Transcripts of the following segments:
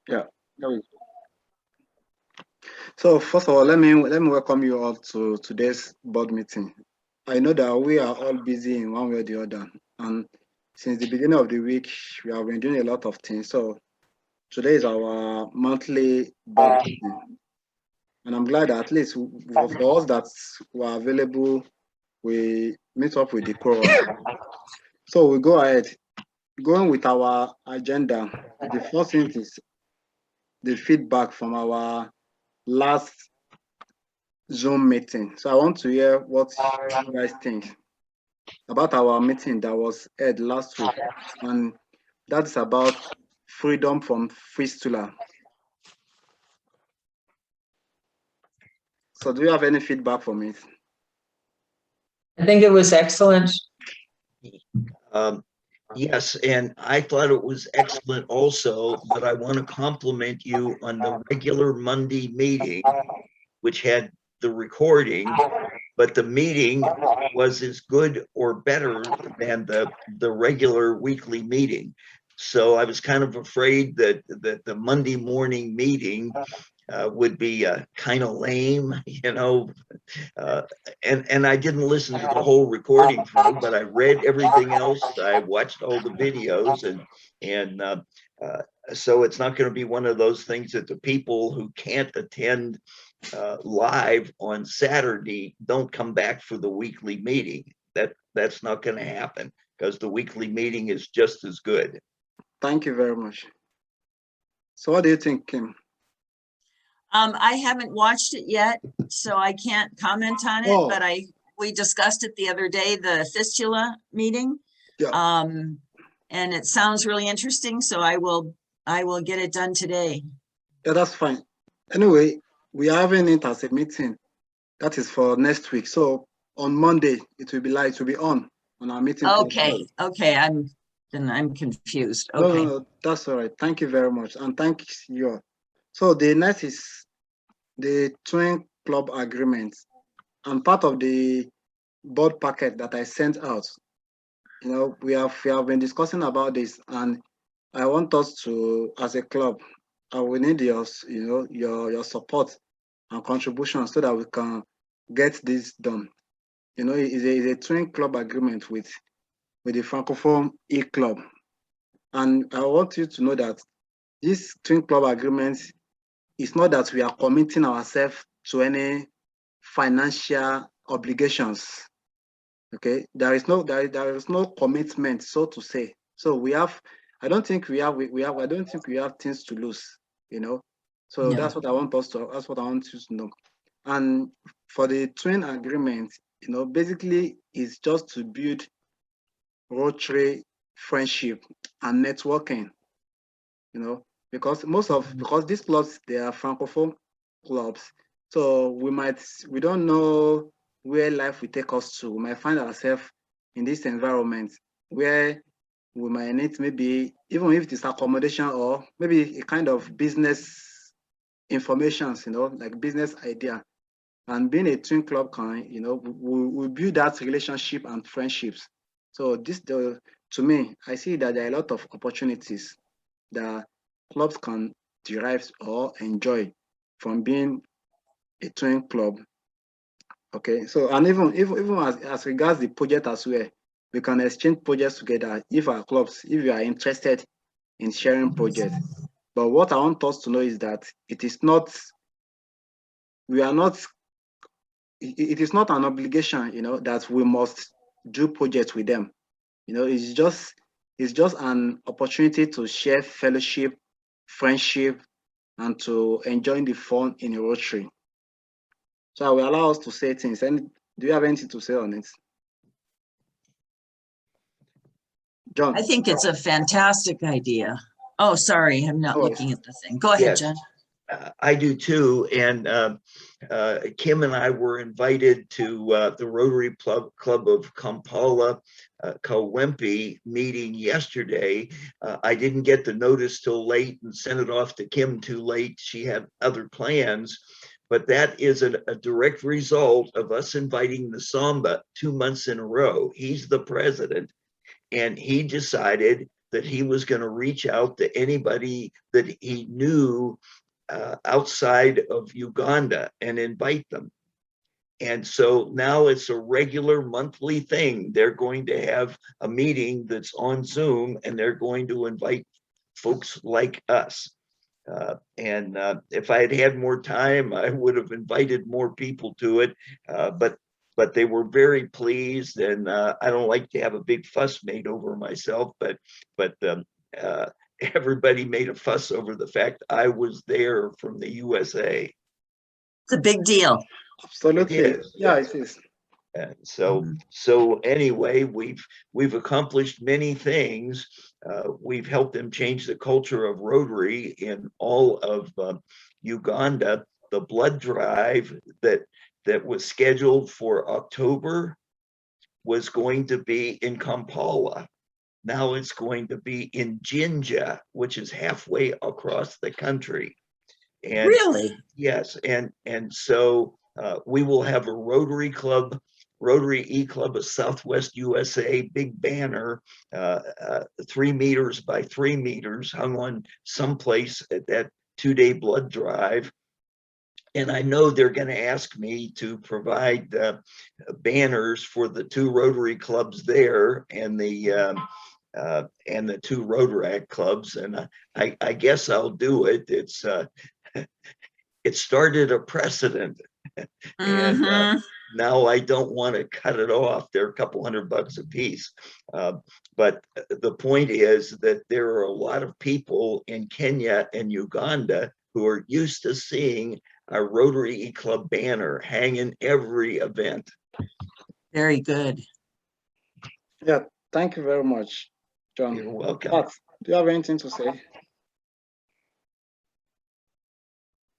Yeah. There we go. So first of all, let me welcome you all to today's board meeting. I know that we are all busy in one way or the other, and since the beginning of the week, we have been doing a lot of things. So today is our monthly board meeting, and I'm glad that at least for us that were available, we meet up with the quorum. So we go ahead, going with our agenda. The first thing is the feedback from our last Zoom meeting. So I want to hear what you guys think about our meeting that was held last week, and that's about freedom from fistula. So do you have any feedback from it? I think it was excellent. Yes, and I thought it was excellent also, but I want to compliment you on the regular Monday meeting, which had the recording, but the meeting was as good or better than the regular weekly meeting. So I was kind of afraid that the Monday morning meeting would be kind of lame, and I didn't listen to the whole recording through, but I read everything else. I watched all the videos, and so it's not going to be one of those things that the people who can't attend live on Saturday don't come back for the weekly meeting. That's not going to happen because the weekly meeting is just as good. Thank you very much. So what do you think, Kim? I haven't watched it yet, so I can't comment on it, but we discussed it the other day, the fistula meeting. Yeah. And it sounds really interesting, so I will get it done today. Yeah, that's fine. Anyway, we are having it as a meeting. That is for next week. So on Monday, it will be live, it will be on our meeting. Okay, okay, I'm confused. No, Okay. no, that's all right. Thank you very much. And thank you. So the next is the twin club agreement, and part of the board packet that I sent out. We have been discussing about this, and I want us to, as a club, we need your support and contribution so that we can get this done. It's a twin club agreement with the Francophone eClub, and I want you to know that this twin club agreement is not that we are committing ourselves to any financial obligations. Okay, there is no commitment, so to say. So I don't think we have things to lose, So No. that's what I want you to know. And for the twin agreement, basically it's just to build Rotary friendship and networking, because these clubs, they are Francophone clubs. So we don't know where life will take us to. We might find ourselves in this environment where we might need, maybe even if it is accommodation or maybe a kind of business information, like business idea. And being a twin club can, we build that relationship and friendships. So to me, I see that there are a lot of opportunities that clubs can derive or enjoy from being a twin club. Okay, so and even as regards the project as well, we can exchange projects together if you are interested in sharing projects. But what I want us to know is that it is not an obligation, that we must do projects with them. It's just an opportunity to share fellowship, friendship, and to enjoy the fun in a Rotary. So I will allow us to say things. And do you have anything to say on it, John? I think it's a fantastic idea. Oh, sorry, I'm not looking at the thing. Go ahead, John. I do too. And Kim and I were invited to the Rotary Club of Kampala, Kawempe meeting yesterday. I didn't get the notice till late and sent it off to Kim too late. She had other plans. But that is a direct result of us inviting the Samba 2 months in a row. He's the president, and he decided that he was going to reach out to anybody that he knew outside of Uganda and invite them. And so now it's a regular monthly thing. They're going to have a meeting that's on Zoom, and they're going to invite folks like us. And if I had had more time, I would have invited more people to it. But they were very pleased, and I don't like to have a big fuss made over myself, but everybody made a fuss over the fact I was there from the USA. It's a big deal. Absolutely. It is. Yeah, it is. And so anyway, we've accomplished many things. We've helped them change the culture of Rotary in all of Uganda. The blood drive that was scheduled for October was going to be in Kampala. Now it's going to be in Jinja, which is halfway across the country. And Really? yes, and so we will have a Rotary Club, Rotary eClub of Southwest USA, big banner, 3 meters by 3 meters, hung on someplace at that 2-day blood drive. And I know they're going to ask me to provide banners for the 2 Rotary clubs there and the 2 Rotaract clubs, and I guess I'll do it. It started a precedent, and now I don't want to cut it off. They're a couple $100 a piece, but the point is that there are a lot of people in Kenya and Uganda who are used to seeing a Rotary eClub banner hanging every event. Very good. Yeah, thank you very much, John. You're welcome. Pat, do you have anything to say?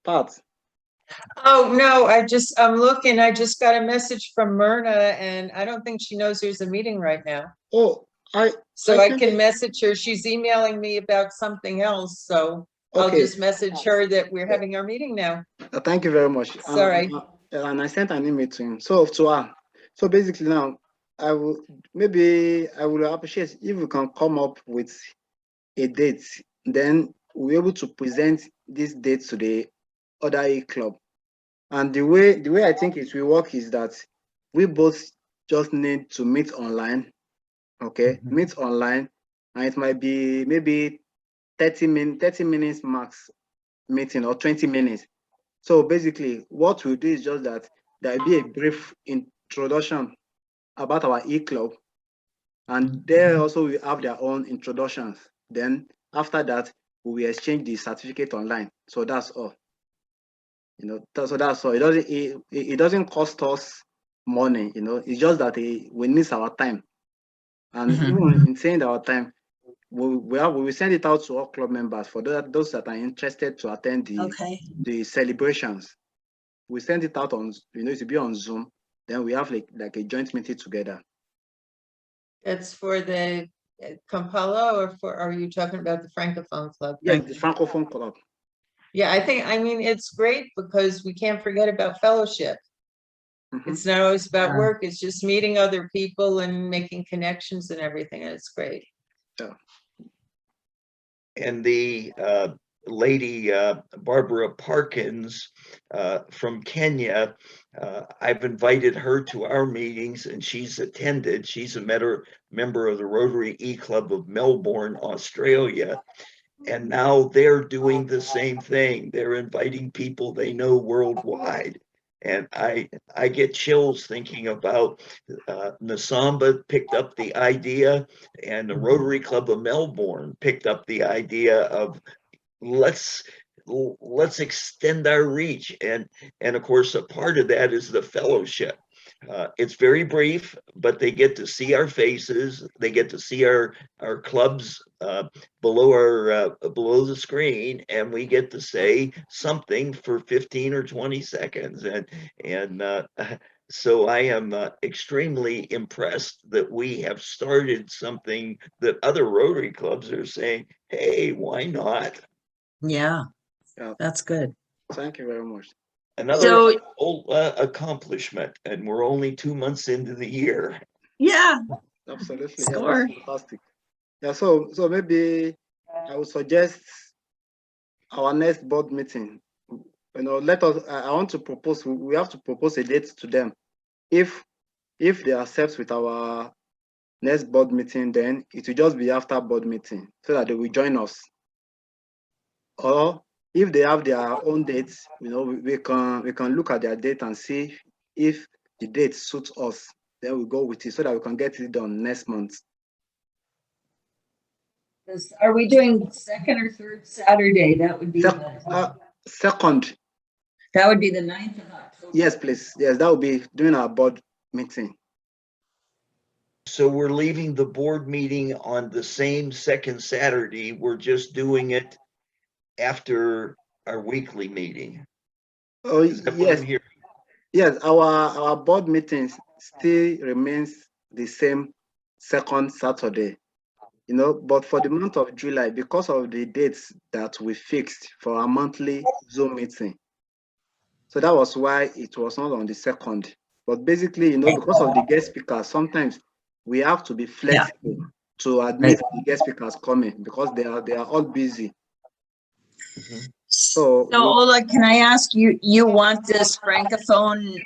Pat. Oh, no, I'm looking, I just got a message from Myrna, and I don't think she knows there's a meeting right now. Oh, So I can message her. She's emailing me about something else, so I'll just message her that we're having our meeting now. Thank you very much. Sorry. And I sent an email to him. So to her. So basically now, I will appreciate if we can come up with a date. Then we're able to present this date to the other eClub. And the way I think it will work is that we both just need to meet online. Okay, meet online, and it might be maybe 30 minutes max meeting, or 20 minutes. So basically what we'll do is just that there'll be a brief introduction about our eClub, and they also will have their own introductions. Then after that, we will exchange the certificate online. So that's all. So that's all. It doesn't cost us money. It's just that we need our time. And even in saying our time, we will send it out to all club members for those that are interested to attend the celebrations. We send it out on, it will be on Zoom. Then we have like a joint meeting together. It's for the Kampala, or are you talking about the Francophone Club? Yes, the Francophone Club. Yeah, I mean, it's great because we can't forget about fellowship. It's not always about work. It's just meeting other people and making connections and everything. And it's great. Yeah. And the lady, Barbara Parkins from Kenya, I've invited her to our meetings, and she's attended. She's a member of the Rotary eClub of Melbourne, Australia. And now they're doing the same thing. They're inviting people they know worldwide. And I get chills thinking about Nasamba picked up the idea, and the Rotary Club of Melbourne picked up the idea of let's extend our reach. And of course, a part of that is the fellowship. It's very brief, but they get to see our faces. They get to see our clubs below the screen, and we get to say something for 15 or 20 seconds. And so I am extremely impressed that we have started something that other Rotary clubs are saying, hey, why not? Yeah, that's good. Thank you very much. Another accomplishment, and we're only 2 months into the year. Yeah. Absolutely. Score. Yeah, fantastic. Yeah, so maybe I would suggest our next board meeting. Let us. I want to propose. We have to propose a date to them. If they accept with our next board meeting, then it will just be after board meeting so that they will join us. Or if they have their own dates, we can look at their date and see if the date suits us. Then we go with it so that we can get it done next month. Are we doing second or third Saturday? That would be second. That would be the 9th of October. Yes, please. Yes, that will be during our board meeting. So we're leaving the board meeting on the same second Saturday. We're just doing it after our weekly meeting. Oh, yes. Yes, our board meetings still remains the same second Saturday. But for the month of July, because of the dates that we fixed for our monthly Zoom meeting, so that was why it was not on the second. But basically, because of the guest speakers, sometimes we have to be flexible to admit the guest speakers coming because they are all busy. So Ola, can I ask you, you want this Francophone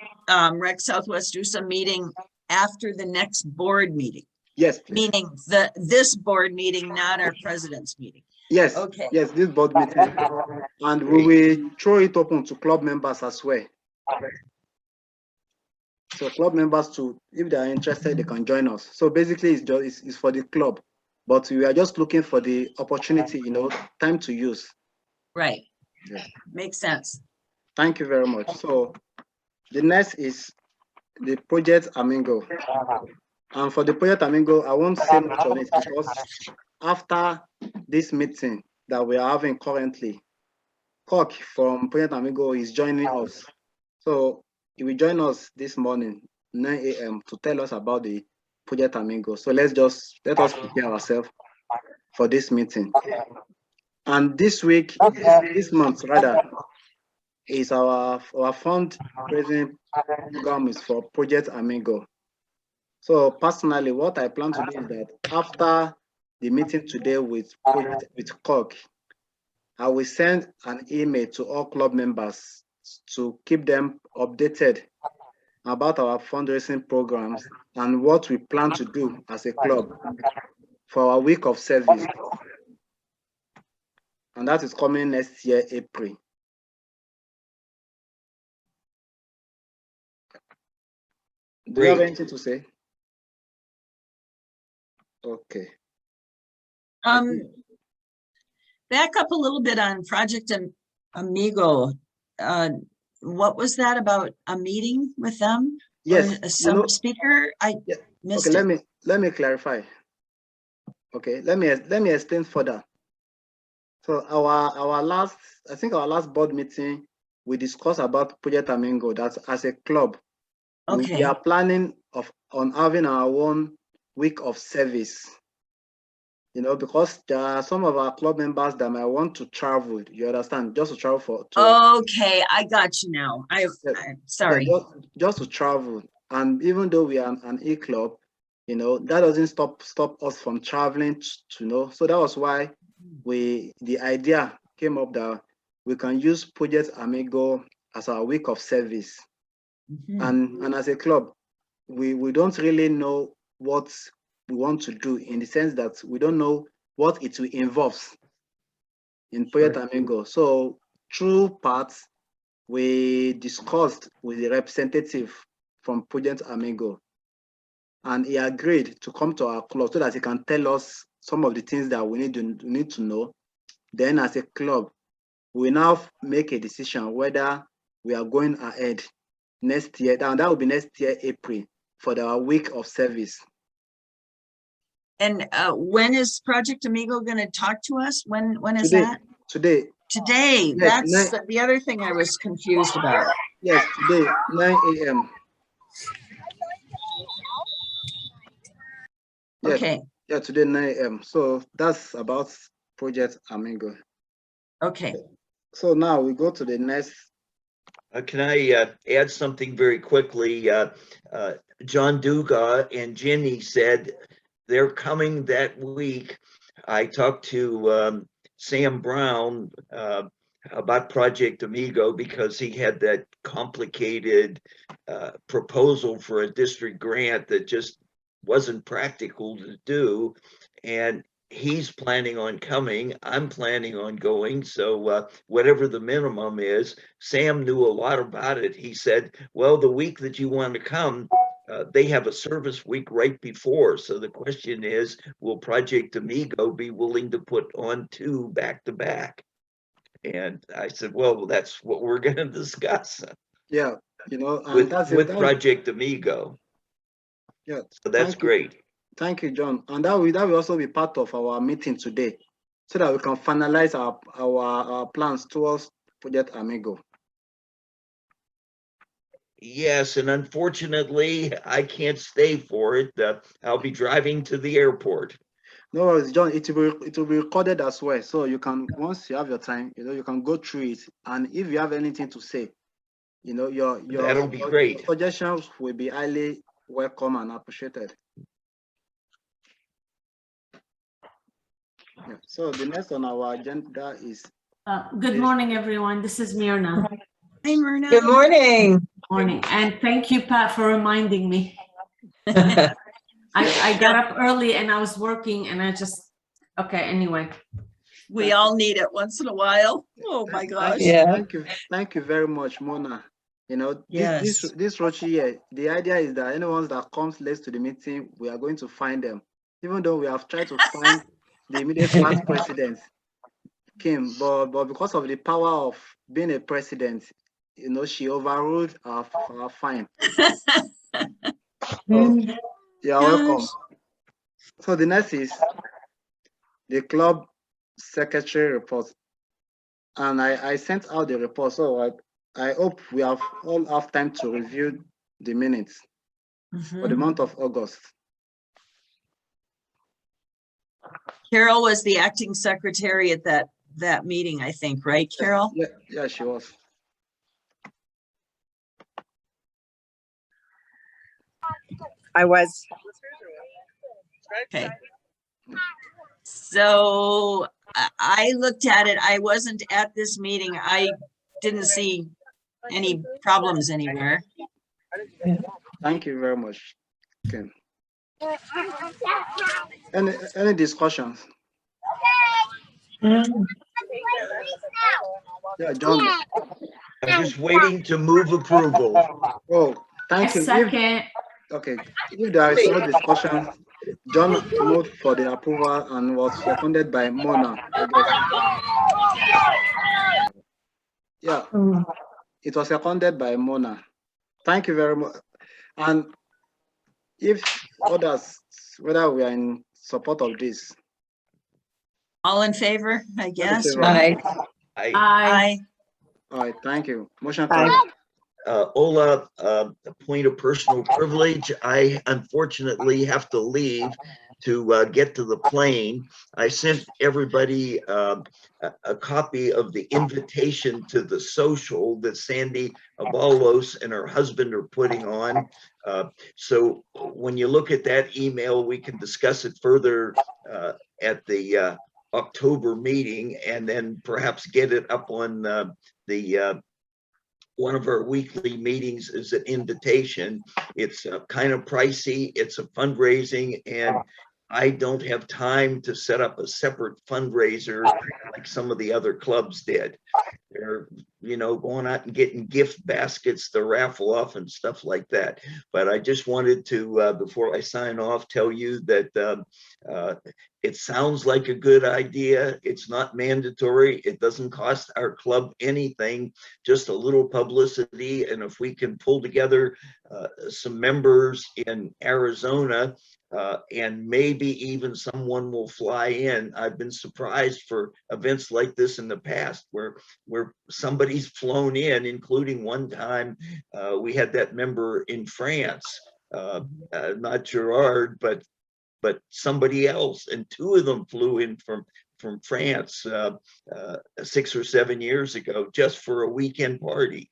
Rec Southwest USA meeting after the next board meeting? Yes, please. Meaning this board meeting, not our president's meeting. Yes. Okay. Yes, this board meeting. And we will throw it open to club members as well. So club members too, if they are interested, they can join us. So basically it's for the club, but we are just looking for the opportunity, time to use. Right. Yes. Makes sense. Thank you very much. So the next is the Project Amingo. And for the Project Amingo, I won't say much on it because after this meeting that we are having currently, Cork from Project Amingo is joining us. So he will join us this morning, 9 a.m. to tell us about the Project Amingo. So let us prepare ourselves for this meeting. And this month rather, is our fundraising program is for Project Amingo. So personally, what I plan to do is that after the meeting today with Cork, I will send an email to all club members to keep them updated about our fundraising programs and what we plan to do as a club for our week of service. And that is coming next year, April. Do you have anything to say? Okay. Back up a little bit on Project Amigo. What was that about? A meeting with them? Yes. Or some speaker? I missed it. Okay, let me clarify. Okay, let me explain further. So our last board meeting, we discussed about Project Amingo. That as a club, we are planning on having our own week of service. Because there are some of our club members that might want to travel. You understand? Just to travel okay, I got you now. I'm sorry. Yeah, just to travel. And even though we are an eClub, that doesn't stop us from traveling to. So that was why the idea came up that we can use Project Amigo as our week of service. And as a club, we don't really know what we want to do, in the sense that we don't know what it will involve in Project Amigo. So through parts, we discussed with the representative from Project Amigo, and he agreed to come to our club so that he can tell us some of the things that we need to know. Then as a club, we now make a decision whether we are going ahead next year. That will be next year, April, for our week of service. And when is Project Amigo going to talk to us? When is Today, that? Today. Yes, that's the other thing I was confused about. Yes, today, 9 a.m. Yes, okay. Yeah, today, 9 a.m. So that's about Project Amigo. Okay. So now we go to the next. Can I add something very quickly? John Duga and Ginny said they're coming that week. I talked to Sam Brown about Project Amigo because he had that complicated proposal for a district grant that just wasn't practical to do. And he's planning on coming. I'm planning on going. So whatever the minimum is, Sam knew a lot about it. He said, well, the week that you want to come, they have a service week right before. So the question is, will Project Amigo be willing to put on 2 back-to-back? And I said, well, that's what we're going to discuss. Yeah, you know, and with, that's with it. Project Amigo. Yeah, so that's great. Thank you, John. And that will also be part of our meeting today, so that we can finalize our plans towards Project Amigo. Yes, and unfortunately, I can't stay for it. I'll be driving to the airport. No worries, John. It will be recorded as well, so you can, once you have your time, you can go through it, and if you have anything to say, That'll be great. Suggestions will be highly welcome and appreciated. Yeah. So the next on our agenda is. Good morning, everyone. This is Myrna. Hi, Myrna. Good morning. Morning, and thank you, Pat, for reminding me. I got up early and I was working, and okay. Anyway, We all need it once in a while. Oh my gosh. Yeah. Thank you very much, Mona. Yes. This Rotary year, the idea is that anyone that comes late to the meeting, we are going to find them. Even though we have tried to find the immediate past president, Kim, but because of the power of being a president, she overruled our fine. So, you're welcome. So the next is the club secretary report. And I sent out the report, so I hope we all have time to review the minutes for the month of August. Carol was the acting secretary at that meeting, I think, right, Carol? Yeah, she was. I was. Okay. So I looked at it. I wasn't at this meeting. I didn't see any problems anywhere. Thank you very much, Kim. Any discussions? Yeah, John. I'm just waiting to move approval. Oh, thank you. Second. Okay, if there is no discussion, John moved for the approval and was seconded by Mona, I guess. Yeah, it was seconded by Mona. Thank you very much. And if others, whether we are in support of this. All in favor, I guess. Aye. Aye. All right, thank you. Motion carried. Ola, a point of personal privilege. I unfortunately have to leave to get to the plane. I sent everybody a copy of the invitation to the social that Sandy Abalos and her husband are putting on. So when you look at that email, we can discuss it further at the October meeting, and then perhaps get it up on the one of our weekly meetings is an invitation. It's kind of pricey. It's a fundraising, and I don't have time to set up a separate fundraiser like some of the other clubs did. They're, going out and getting gift baskets to raffle off and stuff like that. But I just wanted to, before I sign off, tell you that it sounds like a good idea. It's not mandatory. It doesn't cost our club anything, just a little publicity. And if we can pull together some members in Arizona, and maybe even someone will fly in. I've been surprised for events like this in the past where somebody's flown in, including one time we had that member in France, not Gerard, but somebody else, and 2 of them flew in from France 6 or 7 years ago just for a weekend party.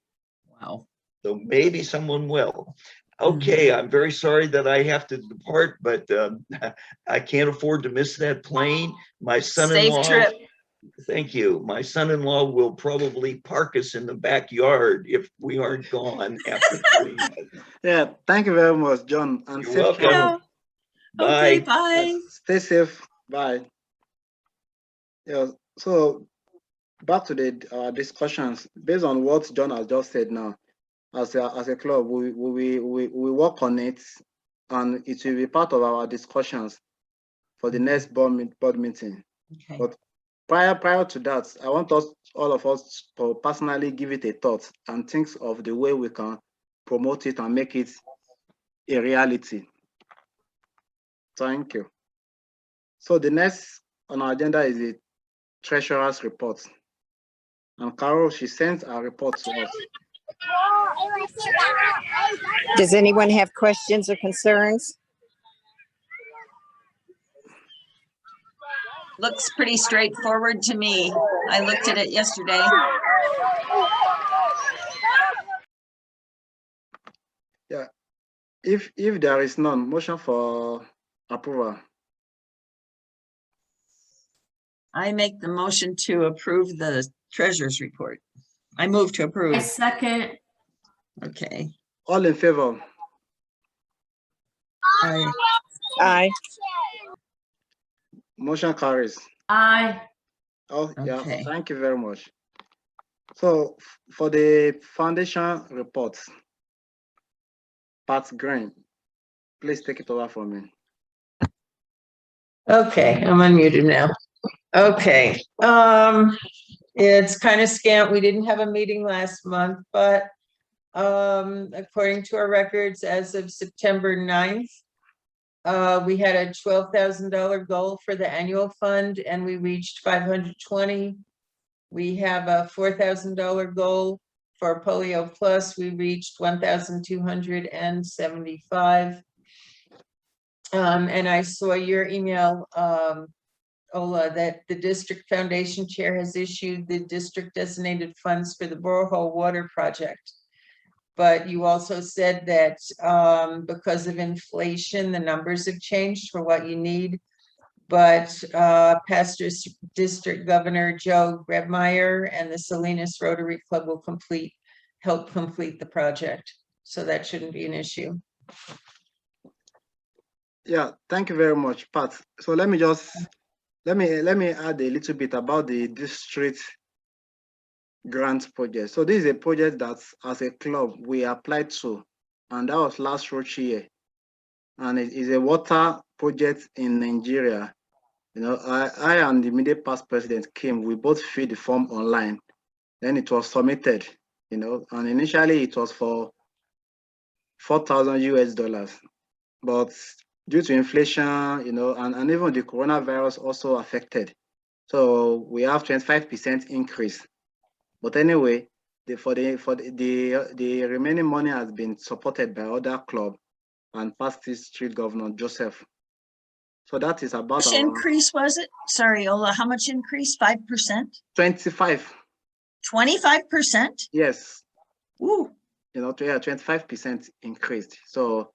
Wow. So maybe someone will. Okay, I'm very sorry that I have to depart, but I can't afford to miss that plane. My Safe son-in-law, trip. thank you. My son-in-law will probably park us in the backyard if we aren't gone after the leave. Yeah, thank you very much, John, and You're safe welcome. travel. Okay, Bye. bye. Stay safe. Bye. Yeah. So back to the discussions based on what John has just said now. As a club, we work on it, and it will be part of our discussions for the next board meeting. Okay. But prior to that, I want all of us to personally give it a thought and think of the way we can promote it and make it a reality. Thank you. So the next on our agenda is the treasurer's report. And Carol, she sent a report to us. Does anyone have questions or concerns? Looks pretty straightforward to me. I looked at it yesterday. Yeah. If there is none, motion for approval. I make the motion to approve the treasurer's report. I move to I approve. second. Okay. All in favor? Aye. Aye. Motion carries. Aye. Oh, yeah, Okay. thank you very much. So for the foundation report, Pat Green, please take it over from me. Okay, I'm unmuted now. Okay, it's kind of scant. We didn't have a meeting last month, but according to our records, as of September 9th, we had a $12,000 goal for the annual fund and we reached 520. We have a $4,000 goal for Polio Plus. We reached 1,275. And I saw your email, Ola, that the district foundation chair has issued the district designated funds for the borehole water project. But you also said that because of inflation, the numbers have changed for what you need. But past District Governor Joe Grebmeyer and the Salinas Rotary Club will help complete the project. So that shouldn't be an issue. Yeah, thank you very much, Pat. So let me add a little bit about the district grant project. So this is a project that as a club we applied to, and that was last Rotary year. And it is a water project in Nigeria. You know, I and the immediate past president came, we both filled the form online. Then it was submitted, you know, and initially it was for $4,000 US. But due to inflation, you know, and even the coronavirus also affected. So we have 25% increase. But anyway, the remaining money has been supported by other club and past district governor Joseph. So that is about How much increase was it? Sorry, Ola, how much increase? 5%? 25. 25%? Yes. Ooh. You know, 25% increased. So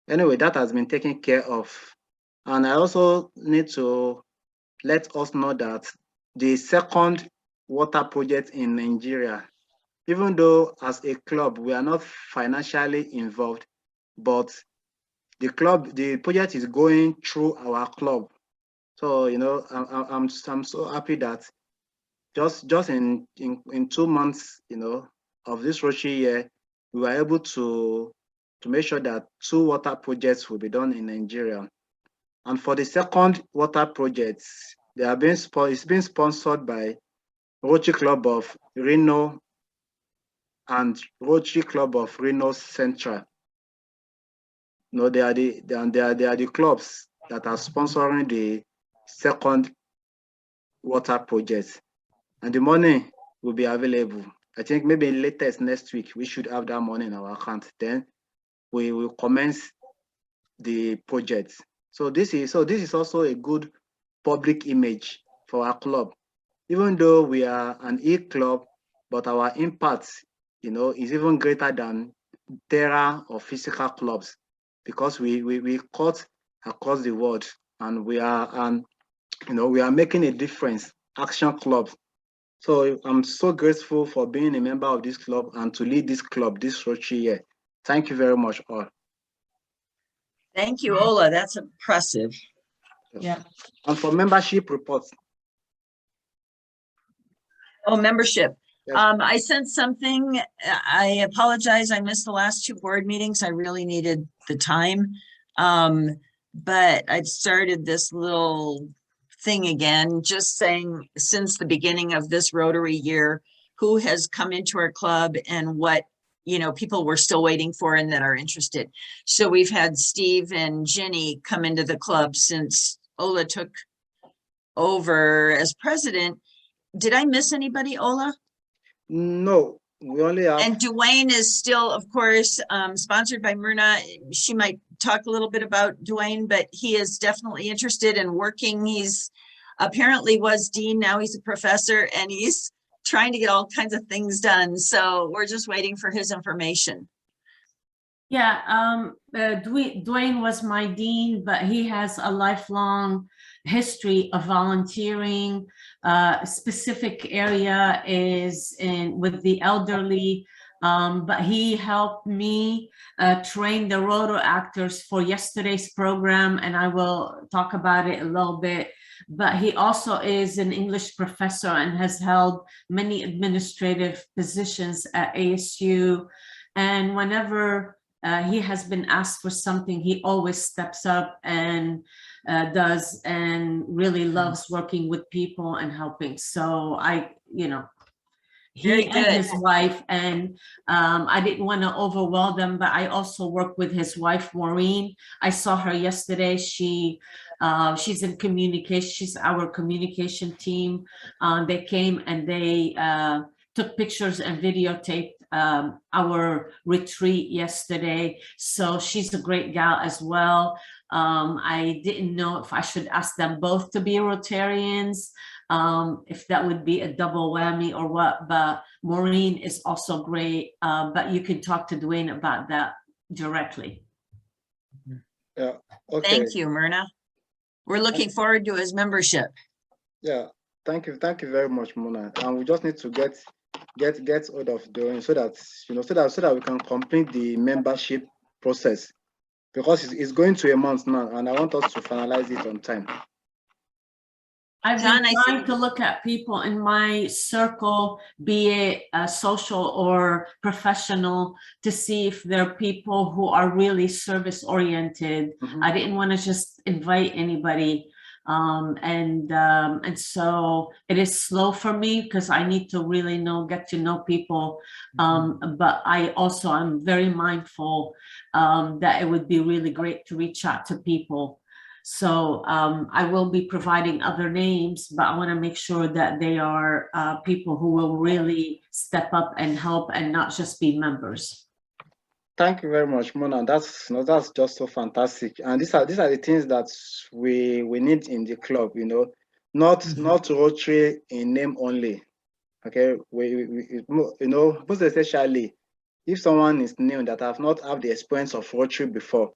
anyway, that has been taken care of. And I also need to let us know that the second water project in Nigeria, even though as a club, we are not financially involved, but the project is going through our club. So, you know, I'm so happy that just in 2 months, you know, of this Rotary year, we were able to make sure that 2 water projects will be done in Nigeria. And for the second water projects, it's been sponsored by Rotary Club of Reno and Rotary Club of Reno Central. No, they are the clubs that are sponsoring the second water project, and the money will be available. I think maybe latest next week we should have that money in our account. Then we will commence the project. So this is also a good public image for our club. Even though we are an eClub, but our impact, you know, is even greater than there are physical clubs, because we cut across the world, and we are making a difference. Action clubs. So I'm so grateful for being a member of this club and to lead this club this Rotary year. Thank you very much, all. Thank you, Ola. That's impressive. Yeah. And for membership reports. Oh, membership. Yes. I sent something. I apologize. I missed the last 2 board meetings. I really needed the time. But I've started this little thing again, just saying, since the beginning of this Rotary year, who has come into our club and what, people were still waiting for and that are interested. So we've had Steve and Ginny come into the club since Ola took over as president. Did I miss anybody, Ola? No, we only have. And Dwayne is still, of course, sponsored by Myrna. She might talk a little bit about Dwayne, but he is definitely interested in working. He's apparently was dean, now he's a professor, and he's trying to get all kinds of things done. So we're just waiting for his information. Yeah, Dwayne was my dean, but he has a lifelong history of volunteering. Specific area is with the elderly, but he helped me train the roto actors for yesterday's program, and I will talk about it a little bit. But he also is an English professor and has held many administrative positions at ASU. And whenever he has been asked for something, he always steps up and does, and really loves working with people and helping. So he and his wife, and I didn't want to overwhelm them, but I also work with his wife, Maureen. I saw her yesterday. She's in communication. She's our communication team. They came and they took pictures and videotaped our retreat yesterday. So she's a great gal as well. I didn't know if I should ask them both to be Rotarians, if that would be a double whammy or what, but Maureen is also great. But you can talk to Dwayne about that directly. Yeah. Okay. Thank you, Myrna. We're looking forward to his membership. Yeah. Thank you very much, Mona. And we just need to get hold of Dwayne so that we can complete the membership process, because it's going to a month now, and I want us to finalize it on time. I've been trying to look at people in my circle, be it social or professional, to see if there are people who are really service oriented. Mm-hmm. I didn't want to just invite anybody. And so it is slow for me because I need to really get to know people. But I'm very mindful that it would be really great to reach out to people. So I will be providing other names, but I want to make sure that they are people who will really step up and help and not just be members. Thank you very much, Mona. That's just so fantastic. And these are the things that we need in the club, not Rotary in name only. Okay, we most especially if someone is new that have not had the experience of Rotary before,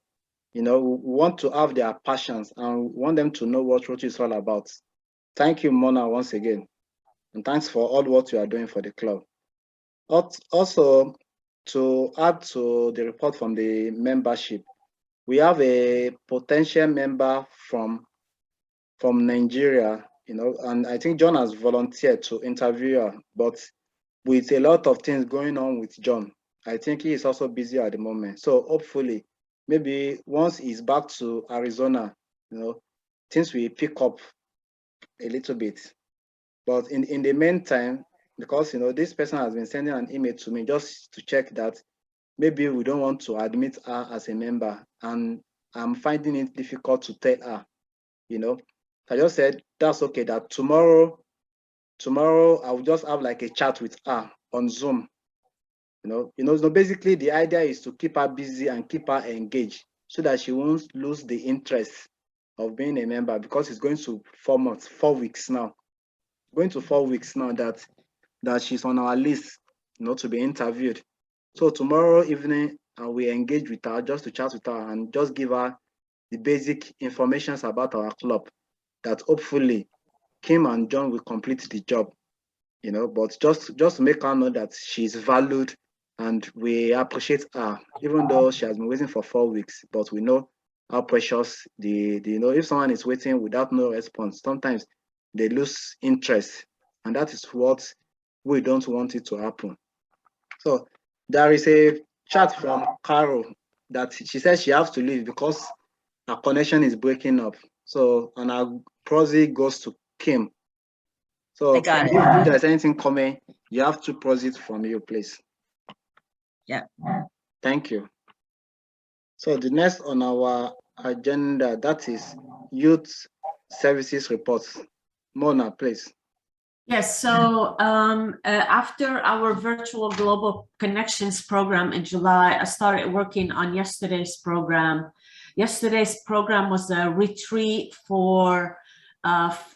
we want to have their passions and we want them to know what Rotary is all about. Thank you, Mona, once again. And thanks for all what you are doing for the club. Also, to add to the report from the membership, we have a potential member from Nigeria, and I think John has volunteered to interview her, but with a lot of things going on with John, I think he is also busy at the moment. So hopefully, maybe once he's back to Arizona, things will pick up a little bit. But in the meantime, because this person has been sending an email to me just to check that maybe we don't want to admit her as a member, and I'm finding it difficult to tell her. I just said that's okay, that tomorrow I will just have like a chat with her on Zoom. So basically the idea is to keep her busy and keep her engaged so that she won't lose the interest of being a member, because it's going to 4 weeks now. Going to 4 weeks now that she's on our list, to be interviewed. So tomorrow evening and we engage with her just to chat with her and just give her the basic information about our club that hopefully Kim and John will complete the job, but just to make her know that she's valued and we appreciate her, even though she has been waiting for 4 weeks, but we know how precious if someone is waiting without no response, sometimes they lose interest, and that is what we don't want it to happen. So there is a chat from Carol that she says she has to leave because her connection is breaking up. So, and our prosy goes to Kim. So I got it. if there's anything coming, you have to prosy from you, please. Yeah. Thank you. So the next on our agenda, that is youth services reports. Mona, please. Yes, so after our virtual global connections program in July, I started working on yesterday's program. Yesterday's program was a retreat for,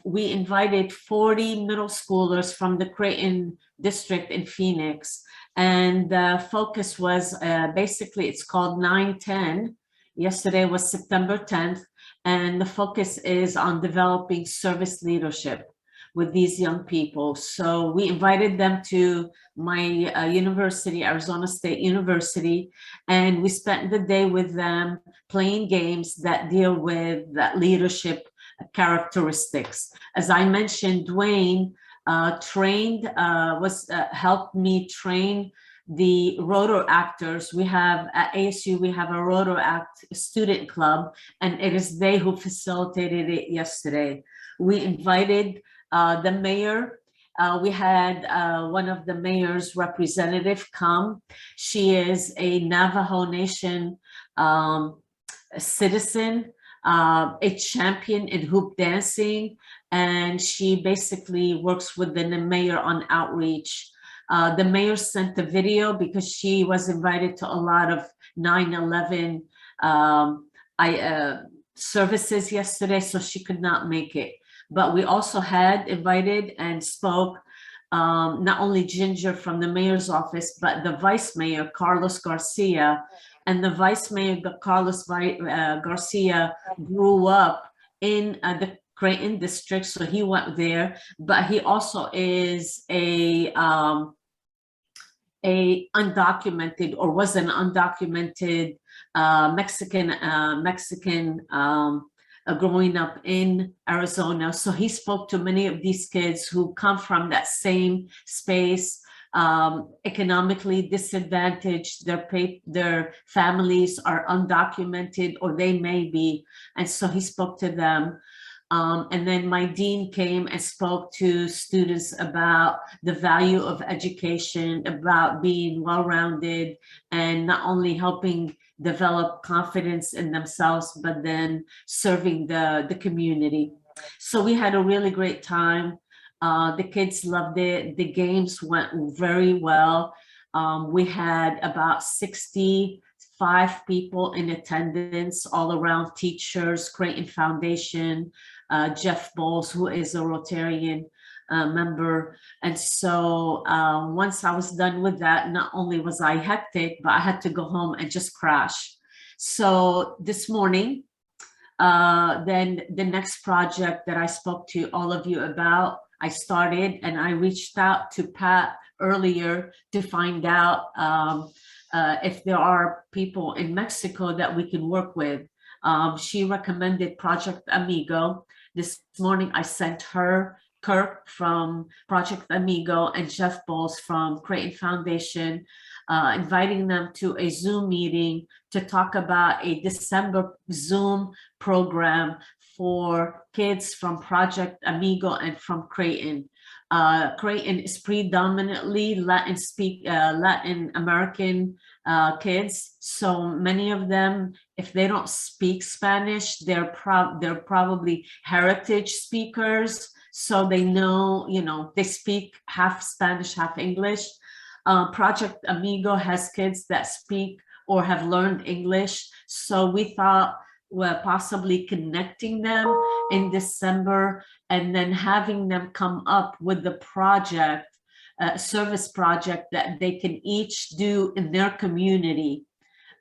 we invited 40 middle schoolers from the Creighton district in Phoenix. And the focus was basically, it's called 9-10. Yesterday was September 10th. And the focus is on developing service leadership with these young people. So we invited them to my university, Arizona State University, and we spent the day with them playing games that deal with that leadership characteristics. As I mentioned, Dwayne helped me train the Rotary actors. We have at ASU, we have a Rotary Act student club, and it is they who facilitated it yesterday. We invited the mayor. We had one of the mayor's representative come. She is a Navajo Nation citizen, a champion in hoop dancing, and she basically works with the mayor on outreach. The mayor sent the video because she was invited to a lot of 9/11 services yesterday, so she could not make it. But we also had invited and spoke not only Ginger from the mayor's office, but the vice mayor, Carlos Garcia. And the vice mayor, Carlos Garcia, grew up in the Creighton district, so he went there. But he also is a undocumented, or was an undocumented Mexican growing up in Arizona. So he spoke to many of these kids who come from that same space, economically disadvantaged, their families are undocumented, or they may be, and so he spoke to them. And then my dean came and spoke to students about the value of education, about being well-rounded, and not only helping develop confidence in themselves, but then serving the community. So we had a really great time. The kids loved it. The games went very well. We had about 65 people in attendance, all around teachers, Creighton Foundation, Jeff Bowles, who is a Rotarian member. And so once I was done with that, not only was I hectic, but I had to go home and just crash. So this morning, then the next project that I spoke to all of you about, I started, and I reached out to Pat earlier to find out if there are people in Mexico that we can work with. She recommended Project Amigo. This morning I sent her Kirk from Project Amigo and Jeff Bowles from Creighton Foundation, inviting them to a Zoom meeting to talk about a December Zoom program for kids from Project Amigo and from Creighton. Creighton is predominantly Latin American kids, so many of them, if they don't speak Spanish, they're probably heritage speakers, so they know, they speak half Spanish, half English. Project Amigo has kids that speak or have learned English, so we thought, well, possibly connecting them in December and then having them come up with the project, service project that they can each do in their community.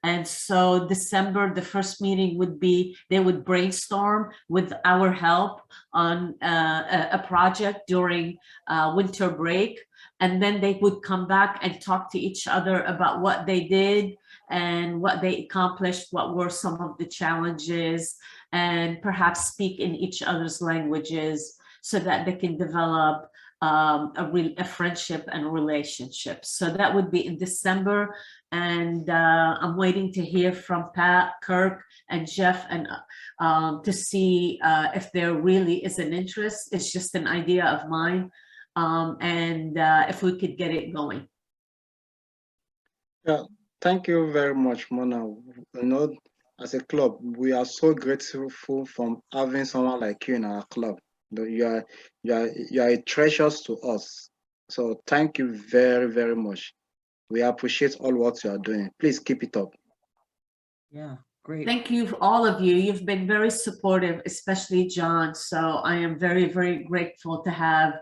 And so December, the first meeting would be, they would brainstorm with our help on a project during winter break. And then they would come back and talk to each other about what they did and what they accomplished, what were some of the challenges, and perhaps speak in each other's languages so that they can develop a friendship and relationship. So that would be in December. And I'm waiting to hear from Pat, Kirk, and Jeff, and to see if there really is an interest. It's just an idea of mine. And if we could get it going. Yeah, thank you very much, Mona. You know, as a club, we are so grateful from having someone like you in our club. You are a treasure to us. So thank you very, very much. We appreciate all what you are doing. Please keep it up. Yeah, great. Thank you, all of you. You've been very supportive, especially John. So I am very, very grateful to have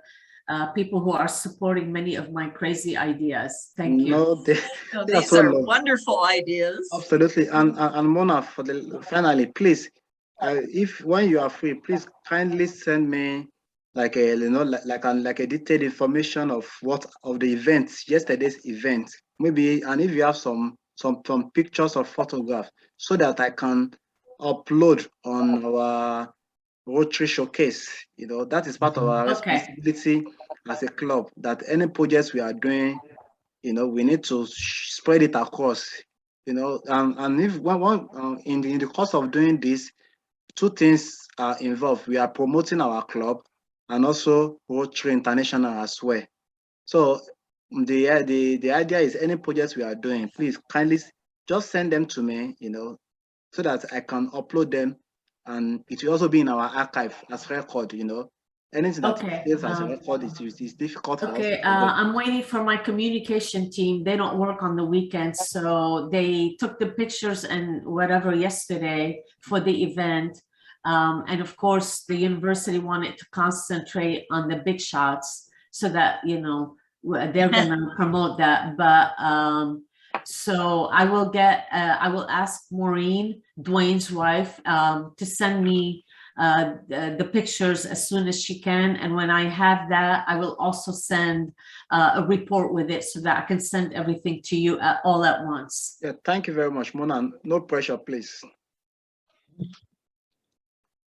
people who are supporting many of my crazy ideas. Thank you. No, they No, are these so are lovely. wonderful ideas. Absolutely. And Mona, finally, please, if when you are free, please kindly send me like a like a detailed information of what of the events, yesterday's event, maybe, and if you have some pictures or photographs, so that I can upload on our Rotary showcase. You know, that is part of our Okay. responsibility as a club. That any projects we are doing, you know, we need to spread it across. You know, and if in the course of doing this, two things are involved. We are promoting our club and also Rotary International as well. So the idea is any projects we are doing, please kindly just send them to me, you know, so that I can upload them, and it will also be in our archive as record. You know, anything that Okay, stays as a record is difficult for us okay, to forget. I'm waiting for my communication team. They don't work on the weekends, so they took the pictures and whatever yesterday for the event. And of course, the university wanted to concentrate on the big shots so that, you know, they're gonna promote that. But so I will ask Maureen, Dwayne's wife, to send me the pictures as soon as she can. And when I have that, I will also send a report with it so that I can send everything to you all at once. Yeah, thank you very much, Mona. No pressure, please.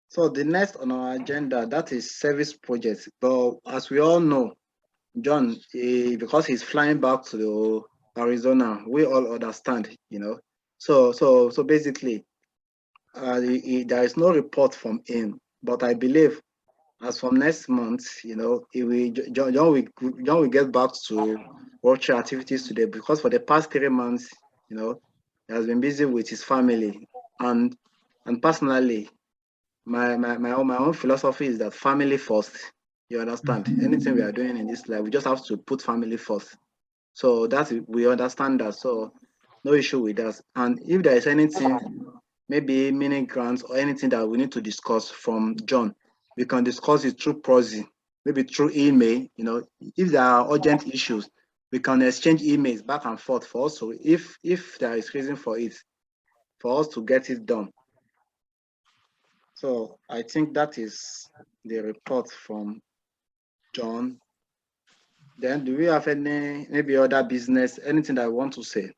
So the next on our agenda, that is service projects. But as we all know, John, because he's flying back to Arizona, we all understand, you know. So basically, there is no report from him. But I believe, as from next month, you know, John will get back to Rotary activities today, because for the past 3 months, you know, he has been busy with his family, and personally, my own philosophy is that family first. You understand? Anything we are doing in this life, we just have to put family first. So we understand that. So no issue with that. And if there is anything, maybe mini grants or anything that we need to discuss from John, we can discuss it through proxy, maybe through email. You know, if there are urgent issues, we can exchange emails back and forth for us. So if there is reason for it, for us to get it done. So I think that is the report from John. Then do we have any maybe other business, anything that I want to say?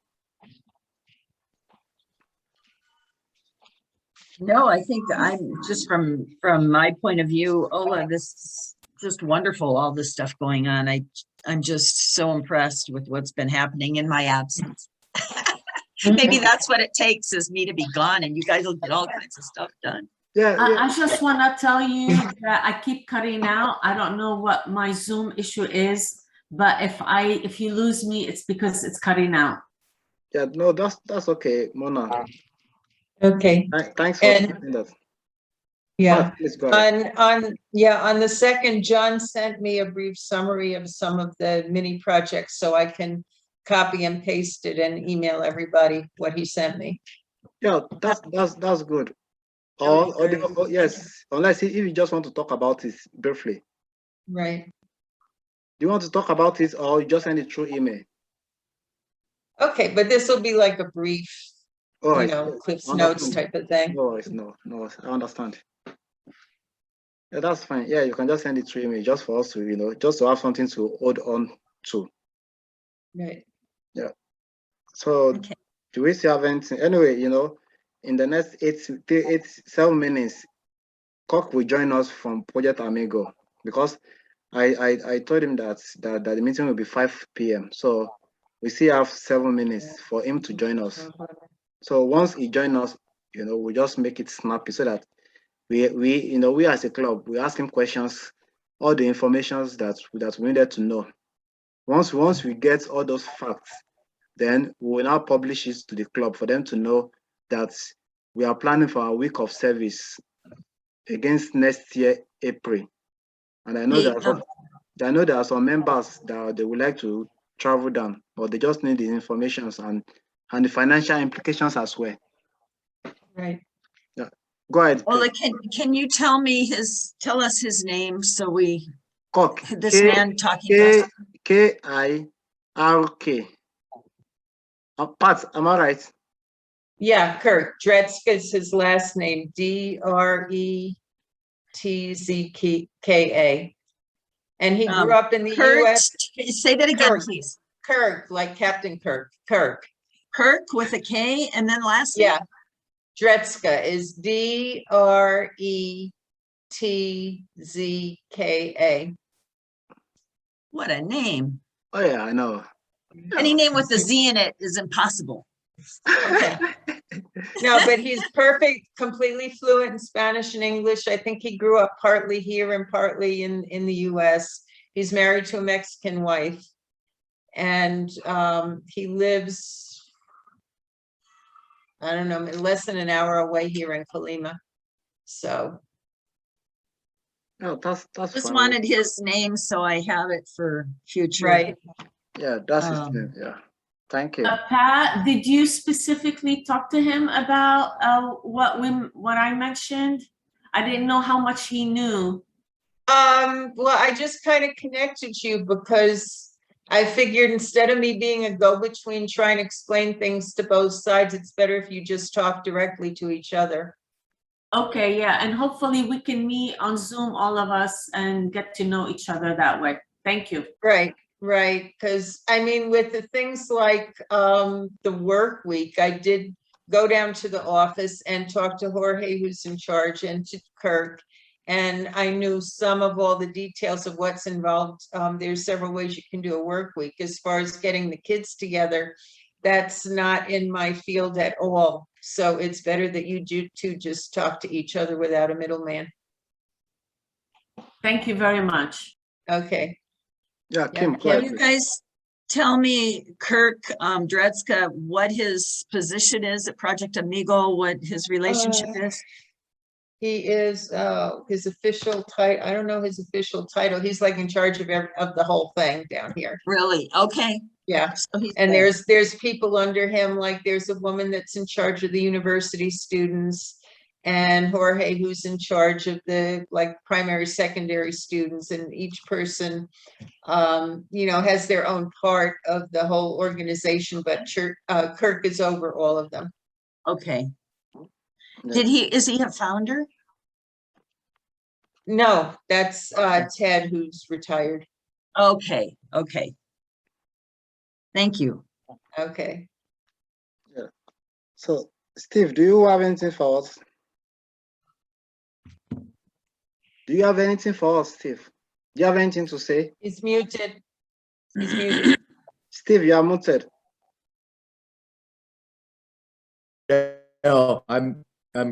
No, I think I'm just from my point of view, Ola, this is just wonderful, all this stuff going on. I'm just so impressed with what's been happening in my absence. Maybe that's what it takes, is me to be gone and you guys will get all kinds of stuff done. Yeah, I just want to tell you that I keep cutting out. I don't know what my Zoom issue is, but if you lose me, it's because it's cutting out. Yeah, no, that's okay, Mona. Okay, Thanks for And- keeping that. yeah. Please go ahead. On the second, John sent me a brief summary of some of the mini projects, so I can copy and paste it and email everybody what he sent me. Yeah, that's good. Yes, unless if you just want to talk about it briefly. Right. Do you want to talk about it, or you just send it through email? Okay, but this will be like a brief All you right. know, Cliff's I Notes understand. type of thing. No worries. No, I understand. Yeah, that's fine. Yeah, you can just send it through me just for us to, just to have something to hold on to. Right. So Okay. do we still have anything? Anyway, in the next 7 minutes, Cock will join us from Project Amigo because I told him that the meeting will be 5 p.m. So we still have 7 minutes for him to join us. So once he joins us, we just make it snappy so that we as a club, we ask him questions, all the informations that we needed to know. Once we get all those facts, then we will now publish it to the club for them to know that we are planning for a week of service against next year, April. And I know Hey, there are some members that they would like to travel down, but they just need the information and the financial implications as well. Right. Yeah. Go ahead. Ola, can you tell us his name so Cock. this man talking to us? Kirk. Pat, am I right? Yeah, Kirk. Dretzka is his last name. Dretzka. And he grew up in the Kurt, US. say that again, Kirk. please. Kirk, like Captain Kirk. Kirk. Kirk with a K and then last name? Yeah. Dretzka is Dretzka. What a name. Oh yeah, I know. Any name with a Z in it is impossible. Okay. No, but he's perfect, completely fluent in Spanish and English. I think he grew up partly here and partly in the US. He's married to a Mexican wife. And he lives, I don't know, less than an hour away here in Colima. So. No, that's Just fine. wanted his name so I have it for future. Right. Yeah, that's his name. Yeah. Thank you. Pat, did you specifically talk to him about what I mentioned? I didn't know how much he knew. Well, I just kind of connected you because I figured instead of me being a go-between trying to explain things to both sides, it's better if you just talk directly to each other. Okay, yeah, and hopefully we can meet on Zoom, all of us, and get to know each other that way. Thank you. Right, because I mean, with the things like the work week, I did go down to the office and talk to Jorge, who's in charge, and to Kirk. And I knew some of all the details of what's involved. There's several ways you can do a work week. As far as getting the kids together, that's not in my field at all. So it's better that you do two just talk to each other without a middleman. Thank you very much. Okay. Yeah, Kim, Can you guys tell me, Kirk Dretzka, what his position is at Project Amigo, what his relationship is? He is his official title. I don't know his official title. He's like in charge of the whole thing down here. Really? Okay. Yeah. So he's And good. there's people under him, like there's a woman that's in charge of the university students, and Jorge, who's in charge of the like primary, secondary students, and each person has their own part of the whole organization, but Kirk is over all of them. Okay. Yeah. Is he a founder? No, that's Ted, who's retired. Okay. Okay. Thank you. Okay. Yeah. So, Steve, do you have anything for us? Do you have anything for us, Steve? Do you have anything to say? He's muted. He's muted. Steve, you are muted. No, I'm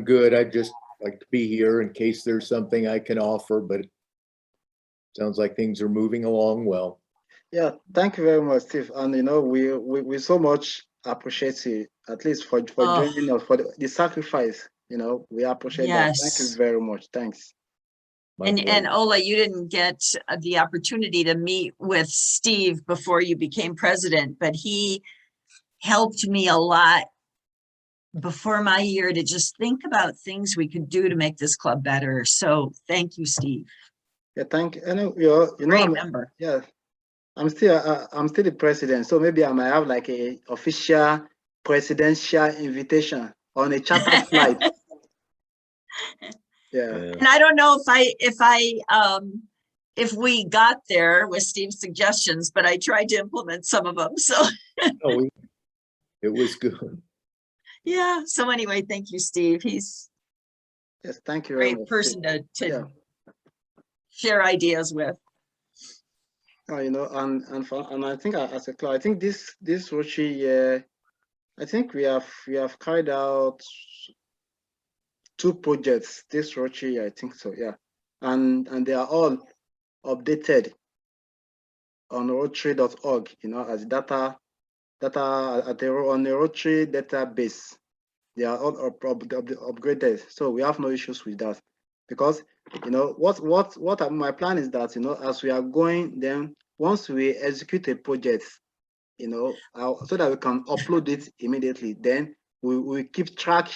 good. I'd just like to be here in case there's something I can offer, but it sounds like things are moving along well. Yeah, thank you very much, Steve. And we so much appreciate you, at least for joining us for the sacrifice. We appreciate that. Thank you Yes. very much. Thanks. And Ola, you didn't get the opportunity to meet with Steve before you became president, but he helped me a lot before my year to just think about things we could do to make this club better. So thank you, Steve. Yeah, thank you. Great member. Yeah, I'm still the president, so maybe I might have like a official presidential invitation on a chartered flight. Yeah. And I don't know if we got there with Steve's suggestions, but I tried to implement some of them. So Oh, it was good. yeah. So anyway, thank you, Steve. He's Yes, thank you a very great much. person to Yeah. share ideas with. You know, and I think as a club, I think this Rotary year, I think we have carried out 2 projects this Rotary year, I think so, yeah, and they are all updated on Rotary.org, you know, as data on the Rotary database. They are all upgraded, so we have no issues with that. Because you know what my plan is that, you know, as we are going, then once we execute a project, you know, so that we can upload it immediately, then we keep track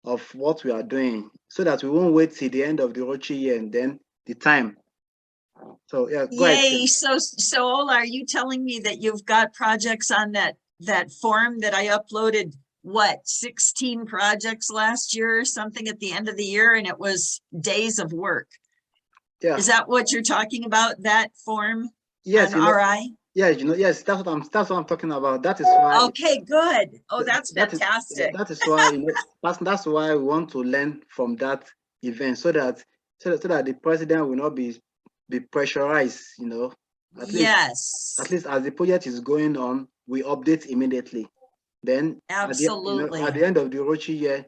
of what we are doing, so that we won't wait till the end of the Rotary year and then the time. So yeah, go ahead. Yay. So Ola, are you telling me that you've got projects on that form that I uploaded, what, 16 projects last year or something at the end of the year, and it was days of work? Yeah. Is that what you're talking about, that form? Yes, on you know, RI? yeah, you know, yes, that's what I'm talking about. That is why. Okay, good. Oh, that's that fantastic. that is why, you know, that's why we want to learn from that event, so that the president will not be pressurized, you know. Yes, At least as the project is going on, we update immediately. Then at absolutely. the end of the Rotary year,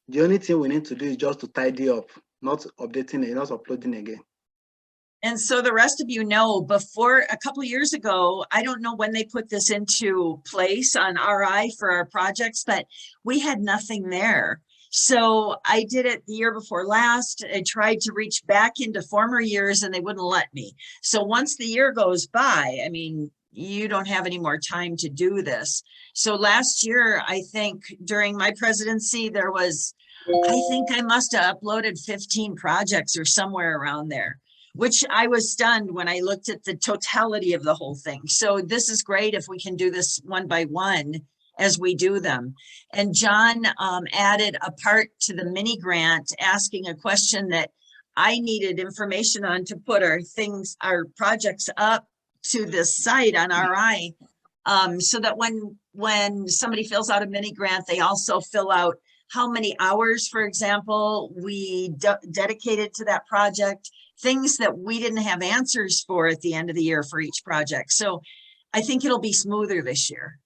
the only thing we need to do is just to tidy up, not updating it, not uploading again. And so the rest of you know, before a couple of years ago, I don't know when they put this into place on RI for our projects, but we had nothing there. So I did it the year before last. I tried to reach back into former years and they wouldn't let me. So once the year goes by, I mean, you don't have any more time to do this. So last year, I think during my presidency, I think I must have uploaded 15 projects or somewhere around there, which I was stunned when I looked at the totality of the whole thing. So this is great if we can do this one by one as we do them. And John added a part to the mini grant asking a question that I needed information on to put our projects up to this site on RI, so that when somebody fills out a mini grant, they also fill out how many hours, for example, we dedicated to that project, things that we didn't have answers for at the end of the year for each project. So I think it'll be smoother this year.